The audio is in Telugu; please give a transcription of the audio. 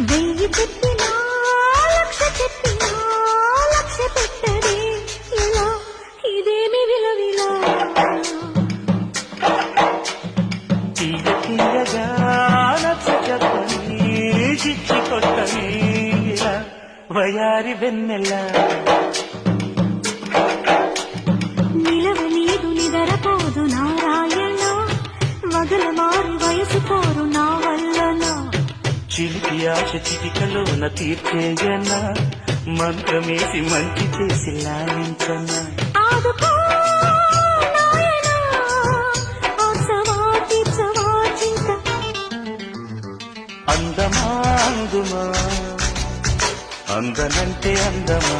వెయ్యి చెప్పినా లక్ష చెప్పినా లక్ష పెట్టదే ఇలా ఇదేమి విలవిలా తీయ తీయగా నచ్చ చెప్పని చిచ్చి కొట్టని ఇలా వయారి వెన్నెల నిలవనీదు నిదరపోదు నారాయణ వగల మారి వయసు కోరు నా వల్లనా చిలిపి ఆశ చిటికలోన తీర్చేయన మంత్రమేసి మంచి చేసి లాలించన ఆదుకో నాయనా ఆసవాటి చవాచింత అందమా అందుమా అందనంటే అందమా